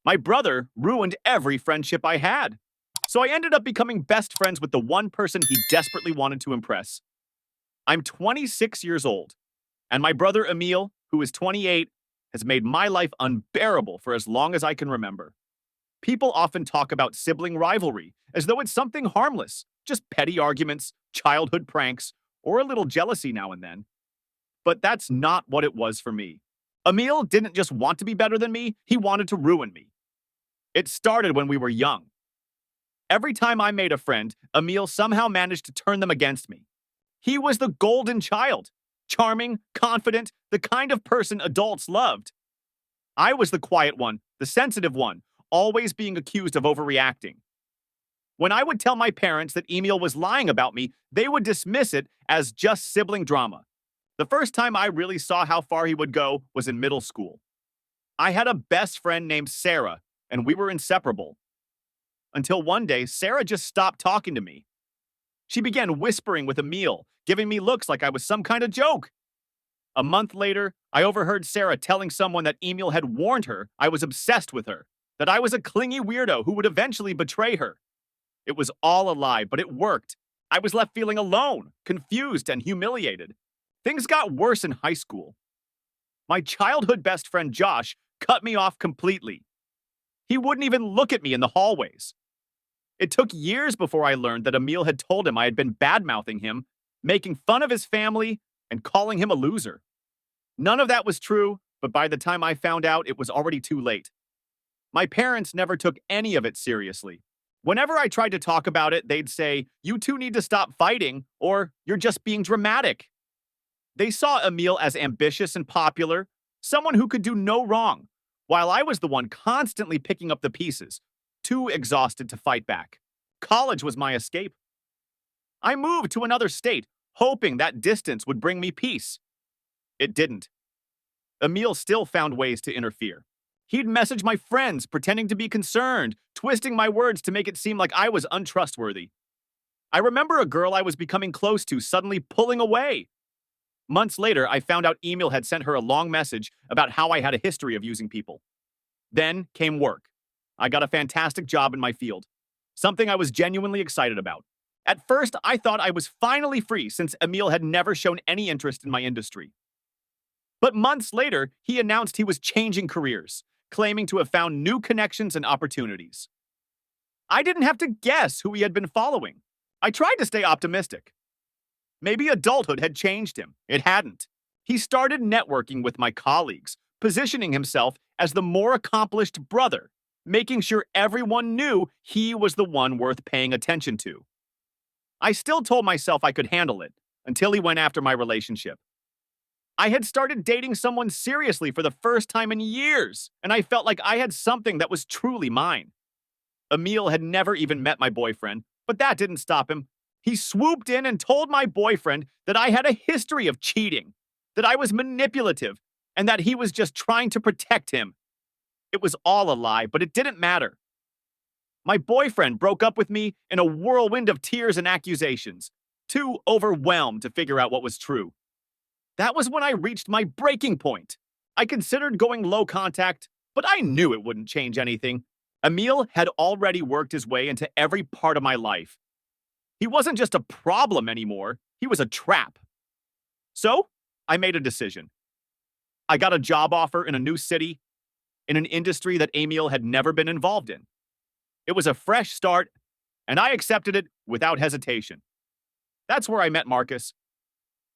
My brother ruined every friendship I had. So I ended up becoming best friends with the one person he desperately wanted to impress. I'm 26 years old, and my brother Emil, who is 28, has made my life unbearable for as long as I can remember. People often talk about sibling rivalry as though it's something harmless, just petty arguments, childhood pranks, or a little jealousy now and then. But that's not what it was for me. Emil didn't just want to be better than me, he wanted to ruin me. It started when we were young. Every time I made a friend, Emil somehow managed to turn them against me. He was the golden child, charming, confident, the kind of person adults loved. I was the quiet one, the sensitive one, always being accused of overreacting. When I would tell my parents that Emil was lying about me, they would dismiss it as just sibling drama. The first time I really saw how far he would go was in middle school. I had a best friend named Sarah, and we were inseparable. Until one day, Sarah just stopped talking to me. She began whispering with Emil, giving me looks like I was some kind of joke. A month later, I overheard Sarah telling someone that Emil had warned her I was obsessed with her, that I was a clingy weirdo who would eventually betray her. It was all a lie, but it worked. I was left feeling alone, confused, and humiliated. Things got worse in high school. My childhood best friend Josh cut me off completely. He wouldn't even look at me in the hallways. It took years before I learned that Emil had told him I had been bad-mouthing him, making fun of his family, and calling him a loser. None of that was true, but by the time I found out, it was already too late. My parents never took any of it seriously. Whenever I tried to talk about it, they'd say, "You two need to stop fighting," or "You're just being dramatic." They saw Emil as ambitious and popular, someone who could do no wrong, while I was the one constantly picking up the pieces, too exhausted to fight back. College was my escape. I moved to another state, hoping that distance would bring me peace. It didn't. Emil still found ways to interfere. He'd message my friends, pretending to be concerned, twisting my words to make it seem like I was untrustworthy. I remember a girl I was becoming close to suddenly pulling away. Months later, I found out Emil had sent her a long message about how I had a history of using people. Then came work. I got a fantastic job in my field, something I was genuinely excited about. At first, I thought I was finally free since Emil had never shown any interest in my industry. But months later, he announced he was changing careers, claiming to have found new connections and opportunities. I didn't have to guess who he had been following. I tried to stay optimistic. Maybe adulthood had changed him. It hadn't. He started networking with my colleagues, positioning himself as the more accomplished brother, making sure everyone knew he was the one worth paying attention to. I still told myself I could handle it, until he went after my relationship. I had started dating someone seriously for the first time in years, and I felt like I had something that was truly mine. Emil had never even met my boyfriend, but that didn't stop him. He swooped in and told my boyfriend that I had a history of cheating, that I was manipulative, and that he was just trying to protect him. It was all a lie, but it didn't matter. My boyfriend broke up with me in a whirlwind of tears and accusations, too overwhelmed to figure out what was true. That was when I reached my breaking point. I considered going low contact, but I knew it wouldn't change anything. Emil had already worked his way into every part of my life. He wasn't just a problem anymore, he was a trap. So, I made a decision. I got a job offer in a new city, in an industry that Emil had never been involved in. It was a fresh start, and I accepted it without hesitation. That's where I met Marcus.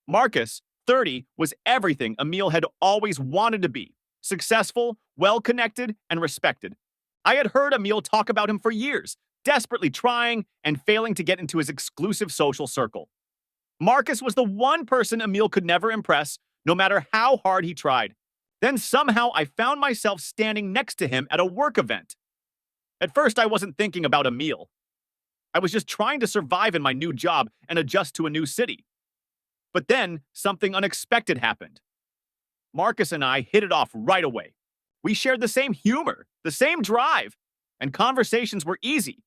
Marcus, 30, was everything Emil had always wanted to be: successful, well-connected, and respected. I had heard Emil talk about him for years, desperately trying and failing to get into his exclusive social circle. Marcus was the one person Emil could never impress, no matter how hard he tried. Then somehow I found myself standing next to him at a work event. At first, I wasn't thinking about Emil. I was just trying to survive in my new job and adjust to a new city. But then, something unexpected happened. Marcus and I hit it off right away. We shared the same humor, the same drive, and conversations were easy.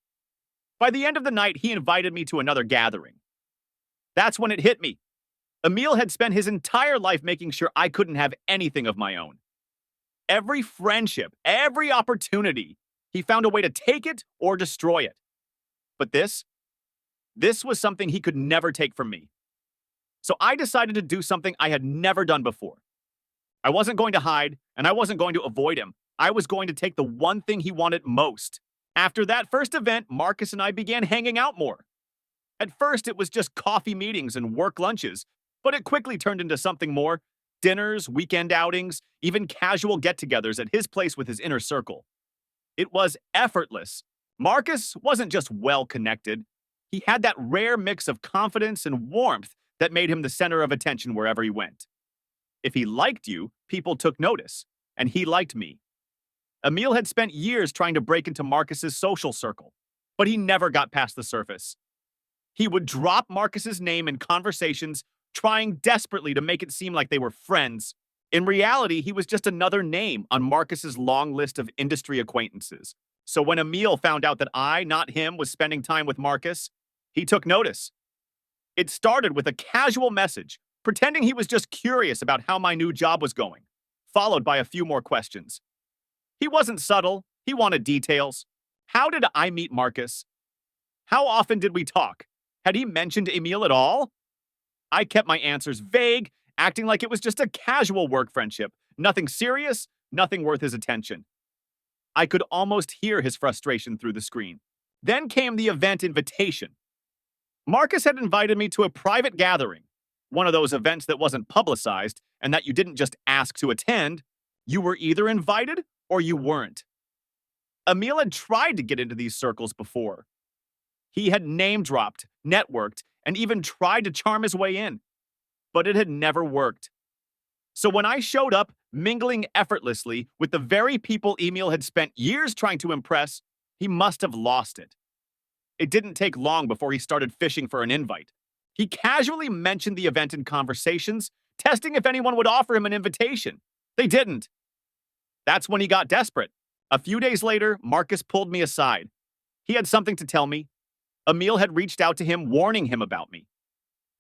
By the end of the night, he invited me to another gathering. That's when it hit me. Emil had spent his entire life making sure I couldn't have anything of my own. Every friendship, every opportunity, he found a way to take it or destroy it. But this was something he could never take from me. So I decided to do something I had never done before. I wasn't going to hide, and I wasn't going to avoid him. I was going to take the one thing he wanted most. After that first event, Marcus and I began hanging out more. At first, it was just coffee meetings and work lunches, but it quickly turned into something more: dinners, weekend outings, even casual get togethers at his place with his inner circle. It was effortless. Marcus wasn't just well connected, he had that rare mix of confidence and warmth that made him the center of attention wherever he went. If he liked you, people took notice, and he liked me. Emil had spent years trying to break into Marcus's social circle, but he never got past the surface. He would drop Marcus's name in conversations, trying desperately to make it seem like they were friends. In reality, he was just another name on Marcus's long list of industry acquaintances. So when Emil found out that I, not him, was spending time with Marcus, he took notice. It started with a casual message, pretending he was just curious about how my new job was going, followed by a few more questions. He wasn't subtle, he wanted details. How did I meet Marcus? How often did we talk? Had he mentioned Emil at all? I kept my answers vague, acting like it was just a casual work friendship, nothing serious, nothing worth his attention. I could almost hear his frustration through the screen. Then came the event invitation. Marcus had invited me to a private gathering, one of those events that wasn't publicized and that you didn't just ask to attend. You were either invited or you weren't. Emil had tried to get into these circles before. He had name-dropped, networked, and even tried to charm his way in, but it had never worked. So when I showed up, mingling effortlessly with the very people Emil had spent years trying to impress, he must have lost it. It didn't take long before he started fishing for an invite. He casually mentioned the event in conversations, testing if anyone would offer him an invitation. They didn't. That's when he got desperate. A few days later, Marcus pulled me aside. He had something to tell me. Emil had reached out to him, warning him about me.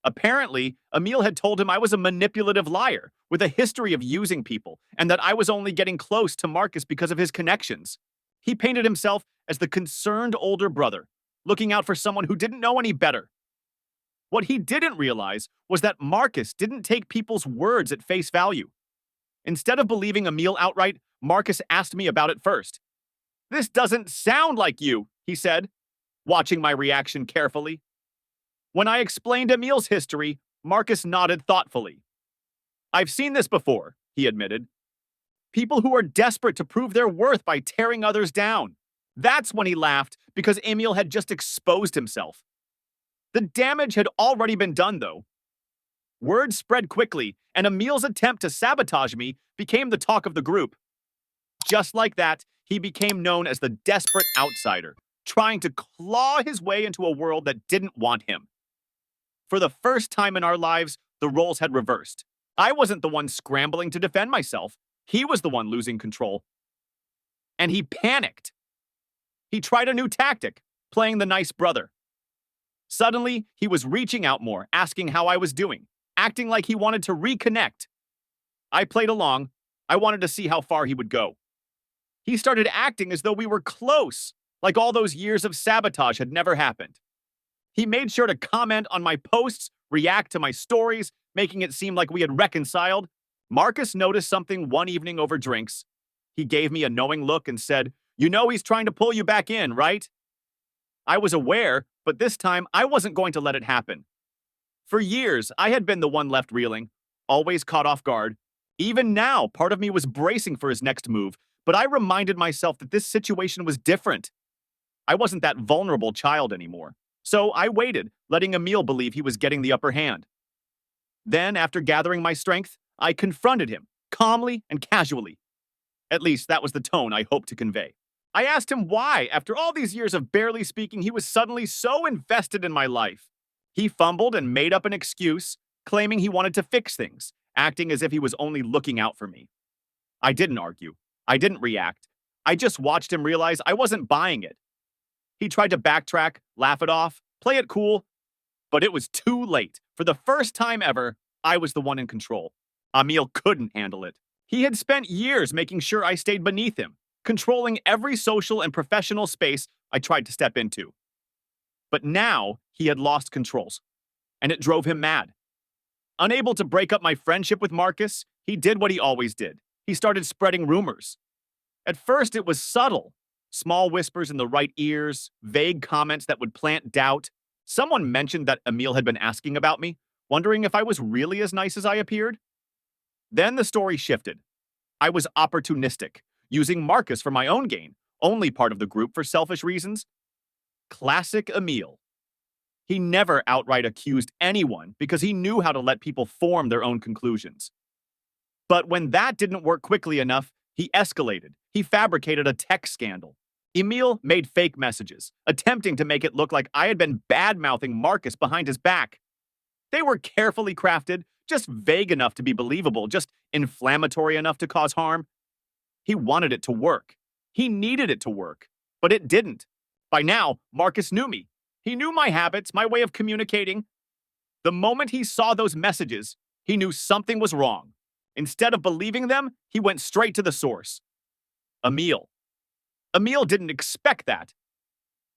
Apparently, Emil had told him I was a manipulative liar with a history of using people, and that I was only getting close to Marcus because of his connections. He painted himself as the concerned older brother, looking out for someone who didn't know any better. What he didn't realize was that Marcus didn't take people's words at face value. Instead of believing Emil outright, Marcus asked me about it first. "This doesn't sound like you," he said, watching my reaction carefully. When I explained Emil's history, Marcus nodded thoughtfully. "I've seen this before," he admitted. "People who are desperate to prove their worth by tearing others down." That's when he laughed, because Emil had just exposed himself. The damage had already been done, though. Word spread quickly, and Emil's attempt to sabotage me became the talk of the group. Just like that, he became known as the desperate outsider, trying to claw his way into a world that didn't want him. For the first time in our lives, the roles had reversed. I wasn't the one scrambling to defend myself. He was the one losing control. And he panicked. He tried a new tactic, playing the nice brother. Suddenly, he was reaching out more, asking how I was doing, acting like he wanted to reconnect. I played along. I wanted to see how far he would go. He started acting as though we were close, like all those years of sabotage had never happened. He made sure to comment on my posts, react to my stories, making it seem like we had reconciled. Marcus noticed something one evening over drinks. He gave me a knowing look and said, "You know he's trying to pull you back in, right?" I was aware, but this time I wasn't going to let it happen. For years, I had been the one left reeling, always caught off guard. Even now, part of me was bracing for his next move, but I reminded myself that this situation was different. I wasn't that vulnerable child anymore. So I waited, letting Emil believe he was getting the upper hand. Then, after gathering my strength, I confronted him, calmly and casually. At least that was the tone I hoped to convey. I asked him why, after all these years of barely speaking, he was suddenly so invested in my life. He fumbled and made up an excuse, claiming he wanted to fix things, acting as if he was only looking out for me. I didn't argue. I didn't react. I just watched him realize I wasn't buying it. He tried to backtrack, laugh it off, play it cool, but it was too late. For the first time ever, I was the one in control. Emil couldn't handle it. He had spent years making sure I stayed beneath him, controlling every social and professional space I tried to step into. But now he had lost controls, and it drove him mad. Unable to break up my friendship with Marcus, he did what he always did. He started spreading rumors. At first, it was subtle. Small whispers in the right ears, vague comments that would plant doubt. Someone mentioned that Emil had been asking about me, wondering if I was really as nice as I appeared. Then the story shifted. I was opportunistic, using Marcus for my own gain, only part of the group for selfish reasons. Classic Emil. He never outright accused anyone because he knew how to let people form their own conclusions. But when that didn't work quickly enough, he escalated. He fabricated a tech scandal. Emil made fake messages, attempting to make it look like I had been bad-mouthing Marcus behind his back. They were carefully crafted, just vague enough to be believable, just inflammatory enough to cause harm. He wanted it to work. He needed it to work, but it didn't. By now, Marcus knew me. He knew my habits, my way of communicating. The moment he saw those messages, he knew something was wrong. Instead of believing them, he went straight to the source. Emil. Emil didn't expect that.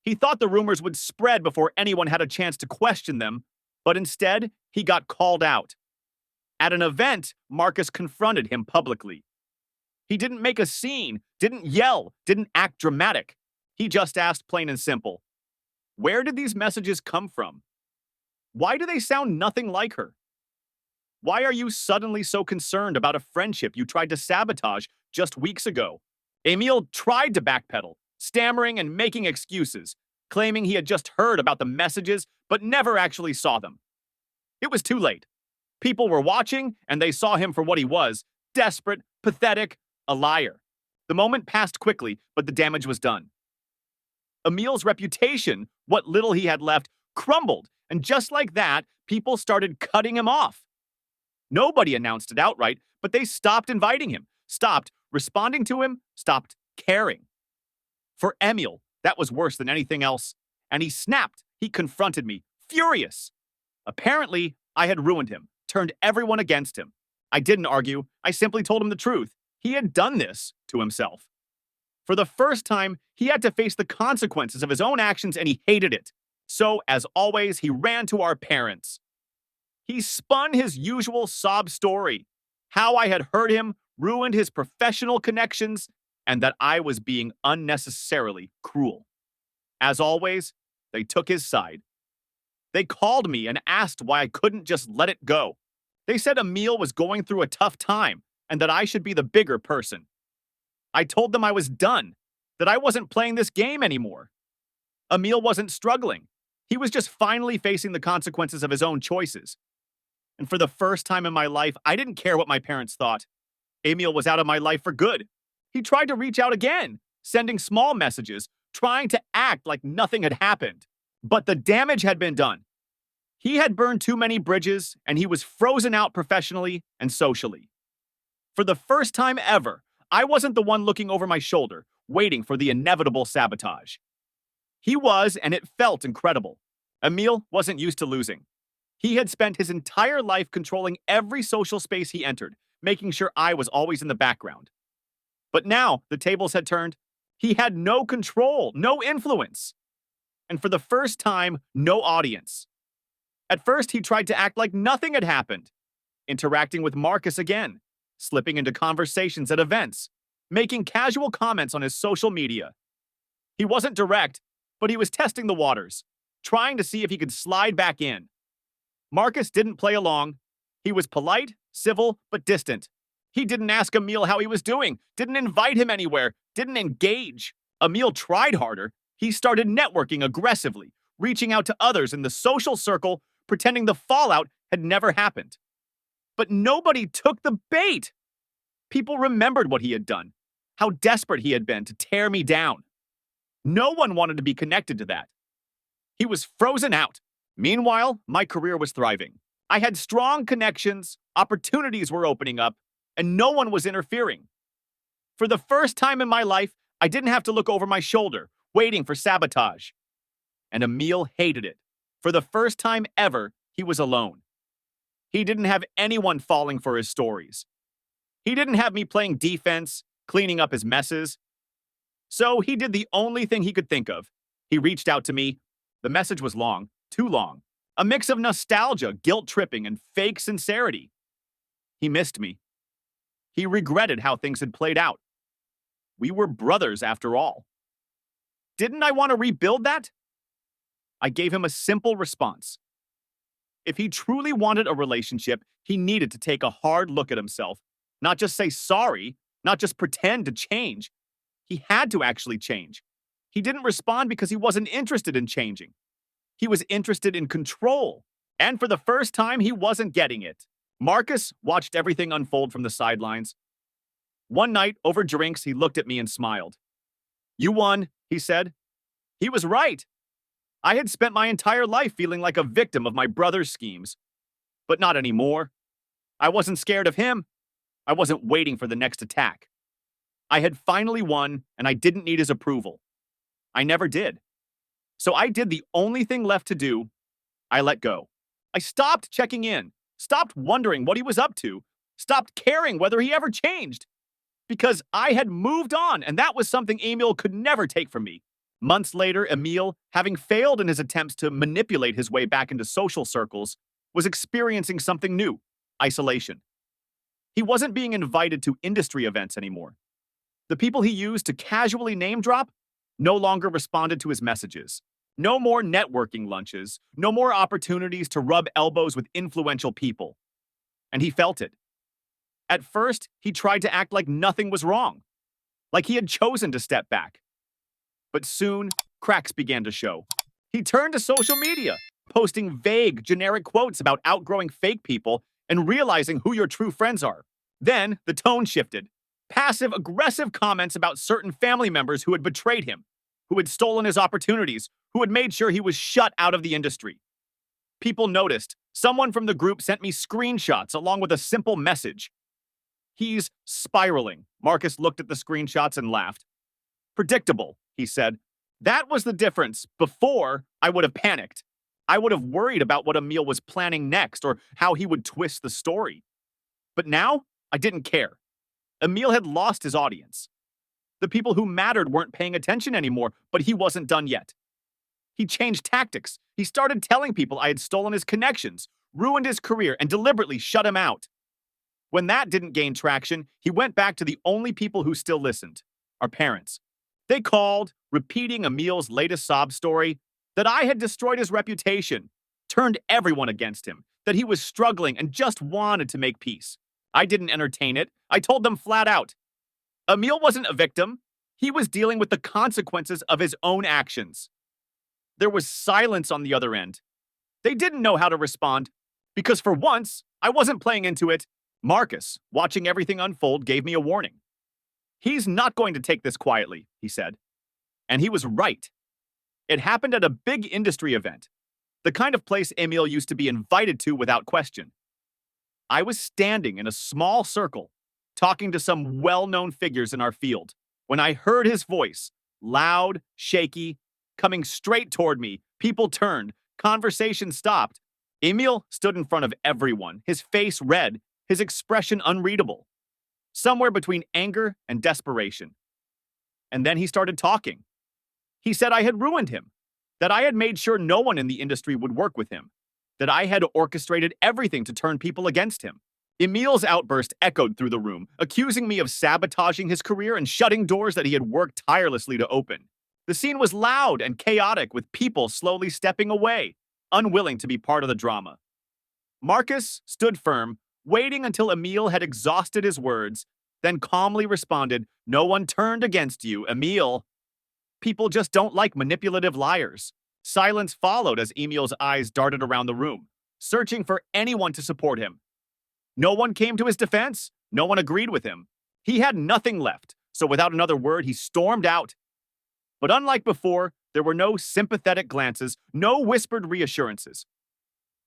He thought the rumors would spread before anyone had a chance to question them, but instead, he got called out. At an event, Marcus confronted him publicly. He didn't make a scene, didn't yell, didn't act dramatic. He just asked plain and simple, "Where did these messages come from? Why do they sound nothing like her? Why are you suddenly so concerned about a friendship you tried to sabotage just weeks ago?" Emil tried to backpedal, stammering and making excuses, claiming he had just heard about the messages but never actually saw them. It was too late. People were watching, and they saw him for what he was, desperate, pathetic, a liar. The moment passed quickly, but the damage was done. Emil's reputation, what little he had left, crumbled, and just like that, people started cutting him off. Nobody announced it outright, but they stopped inviting him, stopped responding to him, stopped caring. For Emil, that was worse than anything else, and he snapped. He confronted me, furious. Apparently, I had ruined him, turned everyone against him. I didn't argue. I simply told him the truth. He had done this to himself. For the first time, he had to face the consequences of his own actions, and he hated it. So, as always, he ran to our parents. He spun his usual sob story, how I had hurt him, ruined his professional connections, and that I was being unnecessarily cruel. As always, they took his side. They called me and asked why I couldn't just let it go. They said Emil was going through a tough time and that I should be the bigger person. I told them I was done, that I wasn't playing this game anymore. Emil wasn't struggling. He was just finally facing the consequences of his own choices. And for the first time in my life, I didn't care what my parents thought. Emil was out of my life for good. He tried to reach out again, sending small messages, trying to act like nothing had happened. But the damage had been done. He had burned too many bridges, and he was frozen out professionally and socially. For the first time ever, I wasn't the one looking over my shoulder, waiting for the inevitable sabotage. He was, and it felt incredible. Emil wasn't used to losing. He had spent his entire life controlling every social space he entered, making sure I was always in the background. But now the tables had turned. He had no control, no influence. And for the first time, no audience. At first, he tried to act like nothing had happened, interacting with Marcus again, slipping into conversations at events, making casual comments on his social media. He wasn't direct, but he was testing the waters, trying to see if he could slide back in. Marcus didn't play along. He was polite, civil, but distant. He didn't ask Emil how he was doing, didn't invite him anywhere, didn't engage. Emil tried harder. He started networking aggressively, reaching out to others in the social circle, pretending the fallout had never happened. But nobody took the bait. People remembered what he had done, how desperate he had been to tear me down. No one wanted to be connected to that. He was frozen out. Meanwhile, my career was thriving. I had strong connections, opportunities were opening up, and no one was interfering. For the first time in my life, I didn't have to look over my shoulder, waiting for sabotage. And Emil hated it. For the first time ever, he was alone. He didn't have anyone falling for his stories. He didn't have me playing defense, cleaning up his messes. So he did the only thing he could think of. He reached out to me. The message was long, too long. A mix of nostalgia, guilt-tripping, and fake sincerity. He missed me. He regretted how things had played out. We were brothers after all. Didn't I want to rebuild that? I gave him a simple response. If he truly wanted a relationship, he needed to take a hard look at himself. Not just say sorry, not just pretend to change. He had to actually change. He didn't respond because he wasn't interested in changing. He was interested in control. And for the first time, he wasn't getting it. Marcus watched everything unfold from the sidelines. One night, over drinks, he looked at me and smiled. "You won," he said. He was right. I had spent my entire life feeling like a victim of my brother's schemes. But not anymore. I wasn't scared of him. I wasn't waiting for the next attack. I had finally won, and I didn't need his approval. I never did. So I did the only thing left to do. I let go. I stopped checking in, stopped wondering what he was up to, stopped caring whether he ever changed. Because I had moved on, and that was something Emil could never take from me. Months later, Emil, having failed in his attempts to manipulate his way back into social circles, was experiencing something new: isolation. He wasn't being invited to industry events anymore. The people he used to casually name drop no longer responded to his messages. No more networking lunches, no more opportunities to rub elbows with influential people. And he felt it. At first, he tried to act like nothing was wrong, like he had chosen to step back. But soon, cracks began to show. He turned to social media, posting vague, generic quotes about outgrowing fake people and realizing who your true friends are. Then, the tone shifted. Passive-aggressive comments about certain family members who had betrayed him, who had stolen his opportunities, who had made sure he was shut out of the industry. People noticed. Someone from the group sent me screenshots along with a simple message. "He's spiraling." Marcus looked at the screenshots and laughed. "Predictable," he said. That was the difference. Before, I would have panicked. I would have worried about what Emil was planning next or how he would twist the story. But now, I didn't care. Emil had lost his audience. The people who mattered weren't paying attention anymore, but he wasn't done yet. He changed tactics. He started telling people I had stolen his connections, ruined his career, and deliberately shut him out. When that didn't gain traction, he went back to the only people who still listened: our parents. They called, repeating Emil's latest sob story, that I had destroyed his reputation, turned everyone against him, that he was struggling and just wanted to make peace. I didn't entertain it. I told them flat out. Emil wasn't a victim. He was dealing with the consequences of his own actions. There was silence on the other end. They didn't know how to respond, because for once, I wasn't playing into it. Marcus, watching everything unfold, gave me a warning. "He's not going to take this quietly," he said. And he was right. It happened at a big industry event, the kind of place Emil used to be invited to without question. I was standing in a small circle, talking to some well-known figures in our field, when I heard his voice, loud, shaky, coming straight toward me. People turned, conversation stopped. Emil stood in front of everyone, his face red, his expression unreadable, somewhere between anger and desperation. And then he started talking. He said I had ruined him, that I had made sure no one in the industry would work with him, that I had orchestrated everything to turn people against him. Emil's outburst echoed through the room, accusing me of sabotaging his career and shutting doors that he had worked tirelessly to open. The scene was loud and chaotic, with people slowly stepping away, unwilling to be part of the drama. Marcus stood firm, waiting until Emil had exhausted his words, then calmly responded, "No one turned against you, Emil. People just don't like manipulative liars." Silence followed as Emil's eyes darted around the room, searching for anyone to support him. No one came to his defense. No one agreed with him. He had nothing left, so without another word, he stormed out. But unlike before, there were no sympathetic glances, no whispered reassurances.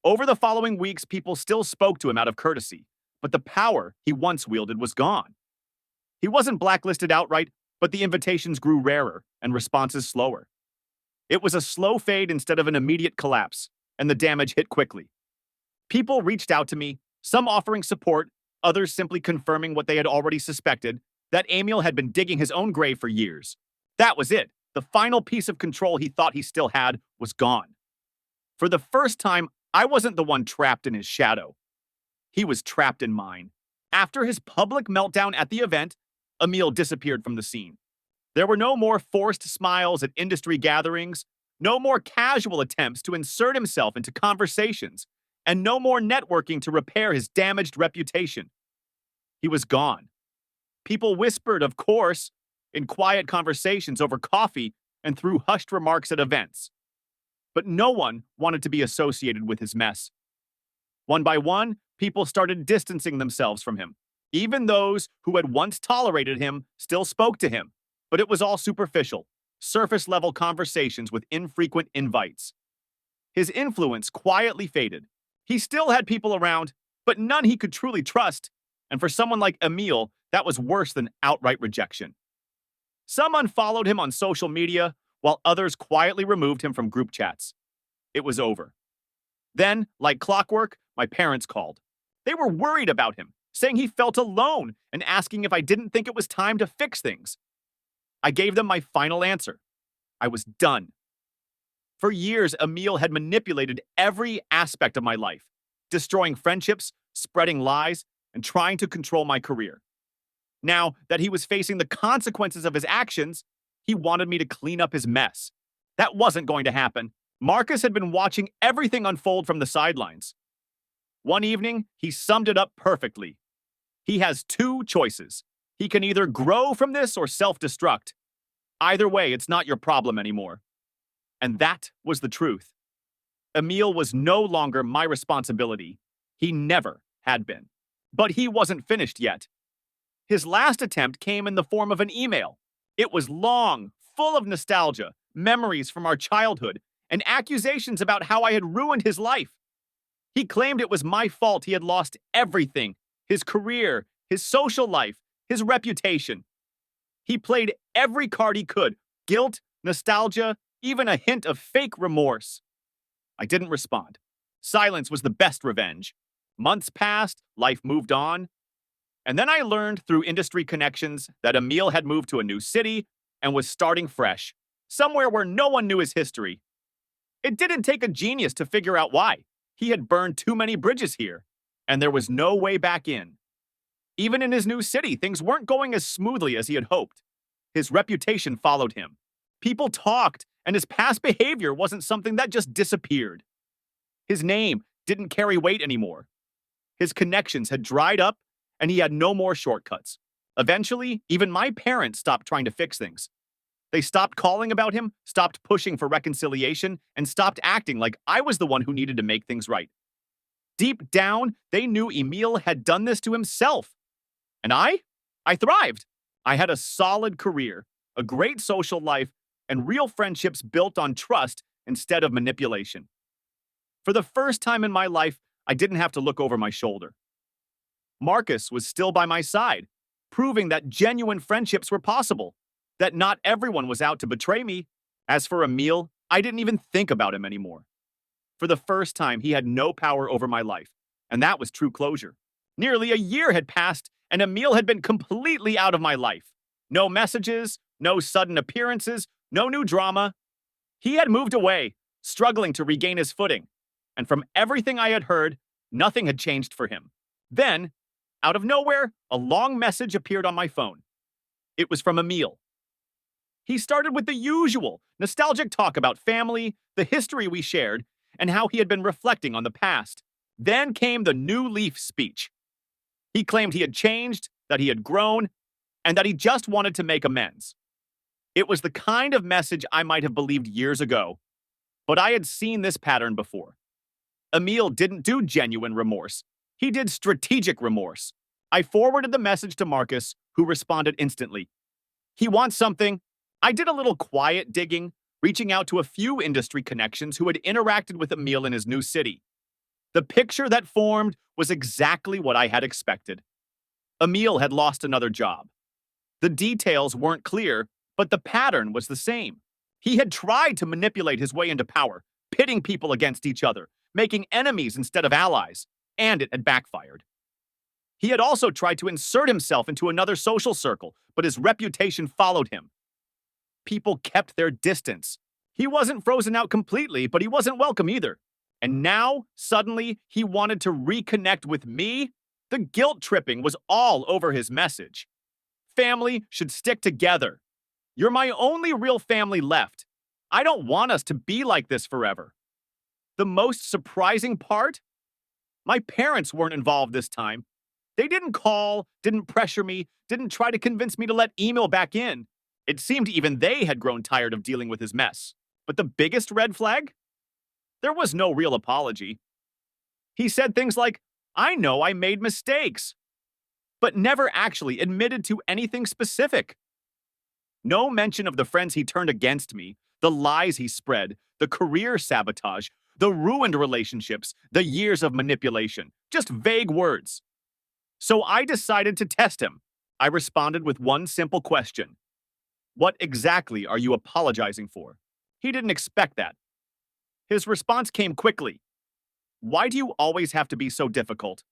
Over the following weeks, people still spoke to him out of courtesy, but the power he once wielded was gone. He wasn't blacklisted outright, but the invitations grew rarer and responses slower. It was a slow fade instead of an immediate collapse, and the damage hit quickly. People reached out to me, some offering support, others simply confirming what they had already suspected, that Emil had been digging his own grave for years. That was it. The final piece of control he thought he still had was gone. For the first time, I wasn't the one trapped in his shadow. He was trapped in mine. After his public meltdown at the event, Emil disappeared from the scene. There were no more forced smiles at industry gatherings, no more casual attempts to insert himself into conversations, and no more networking to repair his damaged reputation. He was gone. People whispered, of course, in quiet conversations over coffee and through hushed remarks at events. But no one wanted to be associated with his mess. One by one, people started distancing themselves from him. Even those who had once tolerated him still spoke to him, but it was all superficial, surface-level conversations with infrequent invites. His influence quietly faded. He still had people around, but none he could truly trust, and for someone like Emil, that was worse than outright rejection. Some unfollowed him on social media, while others quietly removed him from group chats. It was over. Then, like clockwork, my parents called. They were worried about him, saying he felt alone and asking if I didn't think it was time to fix things. I gave them my final answer. I was done. For years, Emil had manipulated every aspect of my life, destroying friendships, spreading lies, and trying to control my career. Now that he was facing the consequences of his actions, he wanted me to clean up his mess. That wasn't going to happen. Marcus had been watching everything unfold from the sidelines. One evening, he summed it up perfectly. He has two choices. He can either grow from this or self-destruct. Either way, it's not your problem anymore. And that was the truth. Emil was no longer my responsibility. He never had been. But he wasn't finished yet. His last attempt came in the form of an email. It was long, full of nostalgia, memories from our childhood, and accusations about how I had ruined his life. He claimed it was my fault he had lost everything, his career, his social life, his reputation. He played every card he could, guilt, nostalgia, even a hint of fake remorse. I didn't respond. Silence was the best revenge. Months passed, life moved on. And then I learned through industry connections that Emil had moved to a new city and was starting fresh, somewhere where no one knew his history. It didn't take a genius to figure out why. He had burned too many bridges here, and there was no way back in. Even in his new city, things weren't going as smoothly as he had hoped. His reputation followed him. People talked, and his past behavior wasn't something that just disappeared. His name didn't carry weight anymore. His connections had dried up, and he had no more shortcuts. Eventually, even my parents stopped trying to fix things. They stopped calling about him, stopped pushing for reconciliation, and stopped acting like I was the one who needed to make things right. Deep down, they knew Emil had done this to himself. And I thrived. I had a solid career, a great social life, and real friendships built on trust instead of manipulation. For the first time in my life, I didn't have to look over my shoulder. Marcus was still by my side, proving that genuine friendships were possible, that not everyone was out to betray me. As for Emil, I didn't even think about him anymore. For the first time, he had no power over my life, and that was true closure. Nearly a year had passed, and Emil had been completely out of my life. No messages, no sudden appearances, no new drama. He had moved away, struggling to regain his footing, and from everything I had heard, nothing had changed for him. Then, out of nowhere, a long message appeared on my phone. It was from Emil. He started with the usual, nostalgic talk about family, the history we shared, and how he had been reflecting on the past. Then came the New Leaf speech. He claimed he had changed, that he had grown, and that he just wanted to make amends. It was the kind of message I might have believed years ago, but I had seen this pattern before. Emil didn't do genuine remorse. He did strategic remorse. I forwarded the message to Marcus, who responded instantly. He wants something. I did a little quiet digging, reaching out to a few industry connections who had interacted with Emil in his new city. The picture that formed was exactly what I had expected. Emil had lost another job. The details weren't clear, but the pattern was the same. He had tried to manipulate his way into power, pitting people against each other, making enemies instead of allies, and it had backfired. He had also tried to insert himself into another social circle, but his reputation followed him. People kept their distance. He wasn't frozen out completely, but he wasn't welcome either. And now, suddenly, he wanted to reconnect with me? The guilt tripping was all over his message. Family should stick together. You're my only real family left. I don't want us to be like this forever. The most surprising part? My parents weren't involved this time. They didn't call, didn't pressure me, didn't try to convince me to let Emil back in. It seemed even they had grown tired of dealing with his mess. But the biggest red flag? There was no real apology. He said things like, I know I made mistakes, but never actually admitted to anything specific. No mention of the friends he turned against me, the lies he spread, the career sabotage, the ruined relationships, the years of manipulation. Just vague words. So I decided to test him. I responded with one simple question. What exactly are you apologizing for? He didn't expect that. His response came quickly. Why do you always have to be so difficult?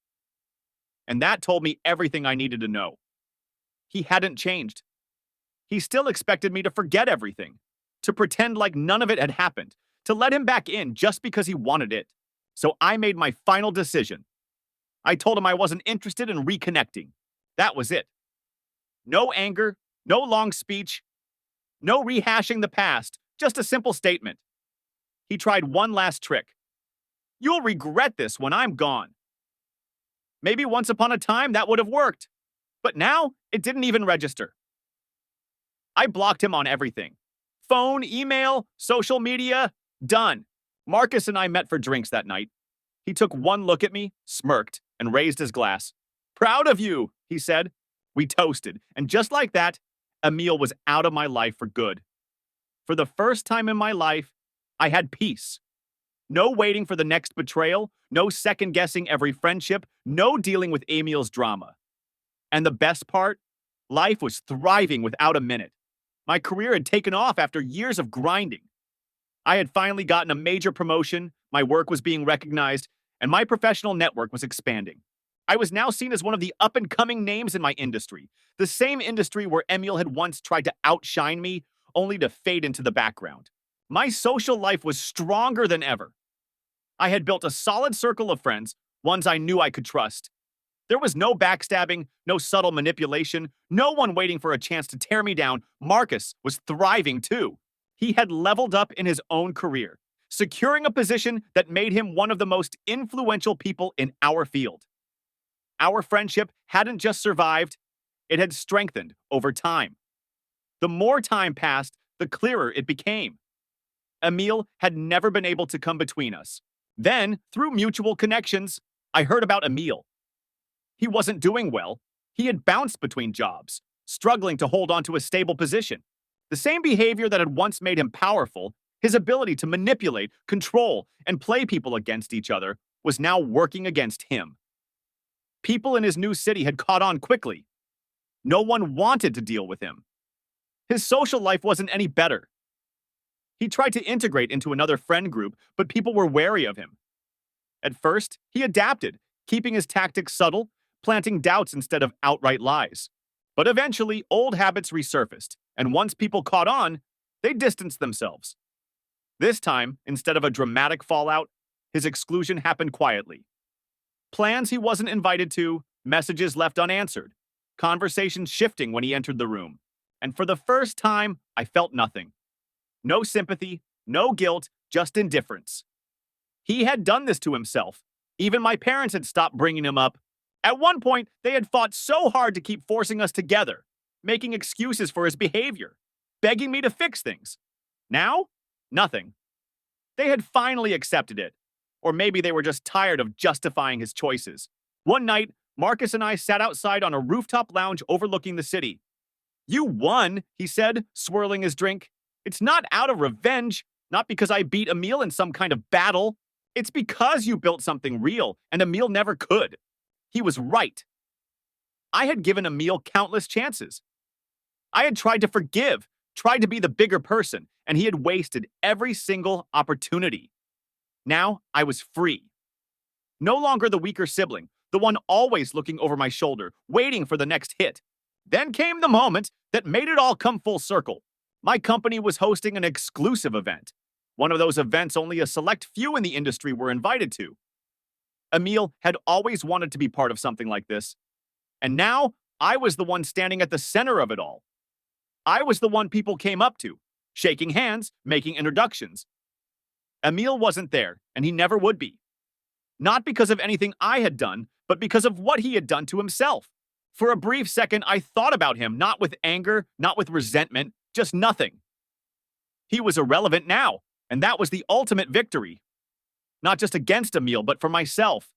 And that told me everything I needed to know. He hadn't changed. He still expected me to forget everything, to pretend like none of it had happened, to let him back in just because he wanted it. So I made my final decision. I told him I wasn't interested in reconnecting. That was it. No anger, no long speech, no rehashing the past, just a simple statement. He tried one last trick. You'll regret this when I'm gone. Maybe once upon a time that would have worked, but now it didn't even register. I blocked him on everything. Phone, email, social media, done. Marcus and I met for drinks that night. He took one look at me, smirked, and raised his glass. Proud of you, he said. We toasted, and just like that, Emil was out of my life for good. For the first time in my life, I had peace. No waiting for the next betrayal, no second-guessing every friendship, no dealing with Emil's drama. And the best part? Life was thriving without a minute. My career had taken off after years of grinding. I had finally gotten a major promotion, my work was being recognized, and my professional network was expanding. I was now seen as one of the up-and-coming names in my industry, the same industry where Emil had once tried to outshine me, only to fade into the background. My social life was stronger than ever. I had built a solid circle of friends, ones I knew I could trust. There was no backstabbing, no subtle manipulation, no one waiting for a chance to tear me down. Marcus was thriving too. He had leveled up in his own career, securing a position that made him one of the most influential people in our field. Our friendship hadn't just survived, it had strengthened over time. The more time passed, the clearer it became. Emil had never been able to come between us. Then, through mutual connections, I heard about Emil. He wasn't doing well. He had bounced between jobs, struggling to hold on to a stable position. The same behavior that had once made him powerful, his ability to manipulate, control, and play people against each other, was now working against him. People in his new city had caught on quickly. No one wanted to deal with him. His social life wasn't any better. He tried to integrate into another friend group, but people were wary of him. At first, he adapted, keeping his tactics subtle, planting doubts instead of outright lies. But eventually, old habits resurfaced, and once people caught on, they distanced themselves. This time, instead of a dramatic fallout, his exclusion happened quietly. Plans he wasn't invited to, messages left unanswered, conversations shifting when he entered the room. And for the first time, I felt nothing. No sympathy, no guilt, just indifference. He had done this to himself. Even my parents had stopped bringing him up. At one point, they had fought so hard to keep forcing us together, making excuses for his behavior, begging me to fix things. Now, nothing. They had finally accepted it. Or maybe they were just tired of justifying his choices. One night, Marcus and I sat outside on a rooftop lounge overlooking the city. You won, he said, swirling his drink. It's not out of revenge, not because I beat Emil in some kind of battle. It's because you built something real, and Emil never could. He was right. I had given Emil countless chances. I had tried to forgive, tried to be the bigger person, and he had wasted every single opportunity. Now I was free. No longer the weaker sibling, the one always looking over my shoulder, waiting for the next hit. Then came the moment that made it all come full circle. My company was hosting an exclusive event, one of those events only a select few in the industry were invited to. Emil had always wanted to be part of something like this, and now I was the one standing at the center of it all. I was the one people came up to, shaking hands, making introductions. Emil wasn't there, and he never would be. Not because of anything I had done, but because of what he had done to himself. For a brief second, I thought about him, not with anger, not with resentment, just nothing. He was irrelevant now, and that was the ultimate victory. Not just against Emil, but for myself.